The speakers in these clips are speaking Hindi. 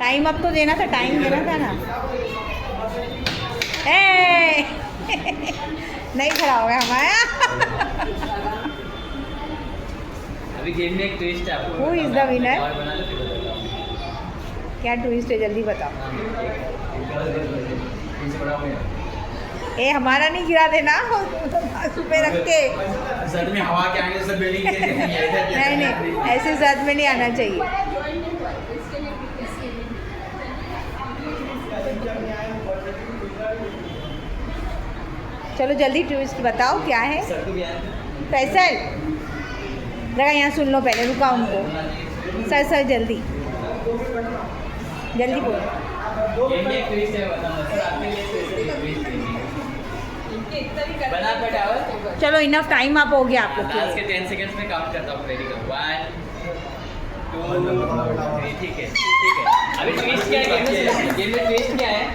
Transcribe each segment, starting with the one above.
टाइम अब तो देना था, टाइम देना था ना। ए नहीं खड़ा हो गया हमारा। अभी गेम में एक ट्विस्ट है आपको। Who is the winner? और बना लो फिर बताता हूँ। क्या ट्विस्ट है, जल्दी बताओ। इनसे बड़ा हो गया। ए हमारा नहीं गिरा देना पे रख के। सर में हवा के आगे सब बिल्डिंग नहीं नहीं, ऐसे साथ में नहीं आना चाहिए। चलो जल्दी ट्विस्ट बताओ क्या है। सर को भी आया फैसल जरा यहाँ सुन लो पहले, रुका उनको। सर सर जल्दी जल्दी बोलो। गेम में एक ट्विस्ट है, बताना सर आपके लिए स्पेशल ट्विस्ट है। बना पे टावर। चलो इनफ टाइम आप हो गया आप लोग के लास्ट के लिए। 10 सेकंड्स में काउंट करता हूँ। रेडी करो 1 2 3। ठीक है ठीक है। अभी ट्विस्ट क्या है गेम में ट्विस्ट क्या है,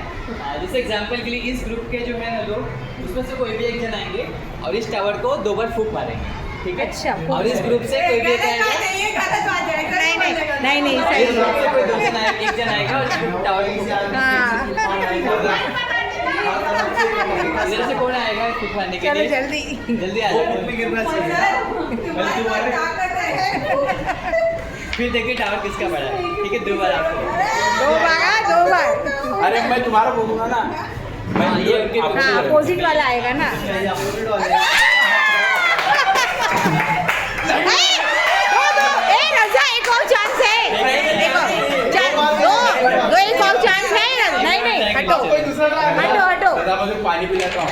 जैसे एग्जांपल के लिए इस ग्रुप के जो है ना लोग, उसमें से कोई भी एक जन आएंगे और इस टावर को 2 बार फूंक मारेंगे। ठीक है अच्छा, और इस ग्रुप से कोई भी एक आएगा। नहीं नहीं नहीं नहीं इस सही ग्रुप से कोई 2 जन आएगा, एक जन आएगा और टावर की इधर से कौन आएगा फूंक मारने के चलो लिए? जल्दी जल्दी आ जाओ। फिर देखिए टावर किसका बड़ा है। ठीक है 2 बार आपको। 2 बार। अरे मैं तुम्हारा बोलूंगा ना। हाँ, ये उनके हाँ अपोजिट वाला आएगा ना। ए रजा एक और चांस है, एक और दो एक और चांस है। नहीं नहीं हटो हटो हटो। दादा मुझे पानी पिलाता हूँ।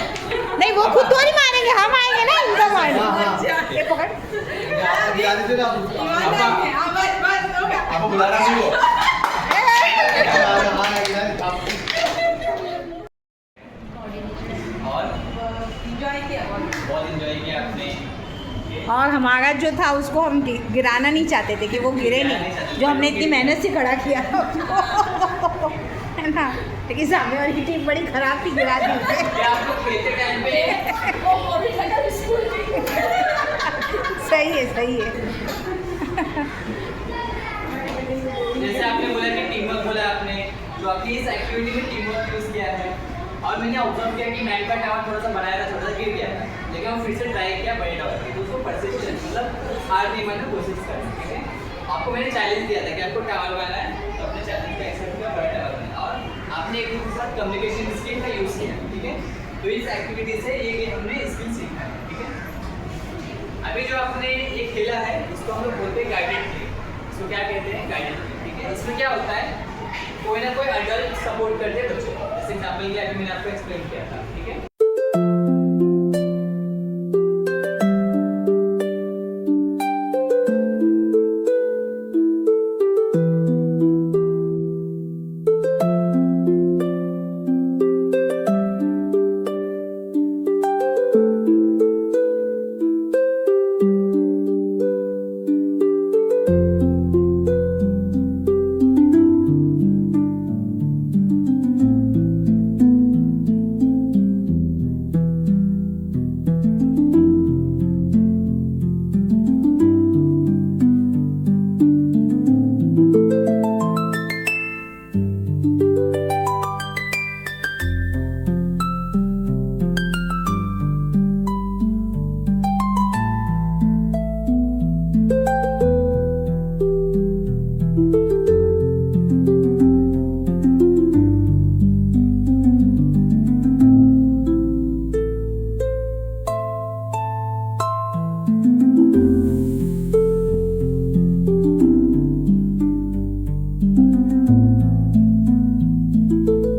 नहीं वो खुद थोड़ी मारेंगे, हम आएंगे ना इनका मारने। ये पकड़। आपको बुला रहा हूँ वो। और बहुत एंजॉय किया आपने। और हमारा जो था उसको हम गिराना नहीं चाहते थे कि वो गिरे नहीं, जो हमने इतनी मेहनत से खड़ा किया है ना। लेकिन सामने वाली की टीम बड़ी खराब थी, गिरा दी उसे। क्या आपको खेलते टाइम पे सही है सही है। जैसे आपने बोला कि टीम वर्क बोला आपने, तो आपकी इस एक्टिविटी में टीम वर्क यूज किया है। और मैंने ऑब्जर्व किया कि मैट का टावर थोड़ा सा बनाया था, थोड़ा सा गिर गया था, लेकिन हम फिर से ट्राई किया बड़े टावर की। तो उसको परसिस्टेंस मतलब हार नहीं मानने की कोशिश करना। ठीक है आपको मैंने चैलेंज दिया था कि आपको टावर बनाना है, तो अपने चैलेंज को एक्सेप्ट किया, बड़ा टावर बनाया और आपने एक दूसरे के साथ कम्युनिकेशन स्किल का यूज़ किया। ठीक है तो इस एक्टिविटी से ये हमने स्किल सीखा है। ठीक है अभी जो आपने ये खेला है इसको हम लोग बोलते हैं गाइडेड प्ले। इसको क्या कहते हैं? Guided play. ठीक है इसमें क्या होता है, कोई ना कोई अडल्ट सपोर्ट करते हैं बच्चों को। जैसे एग्जाम्पल के लिए अभी मैंने आपको एक्सप्लेन किया था। ठीक है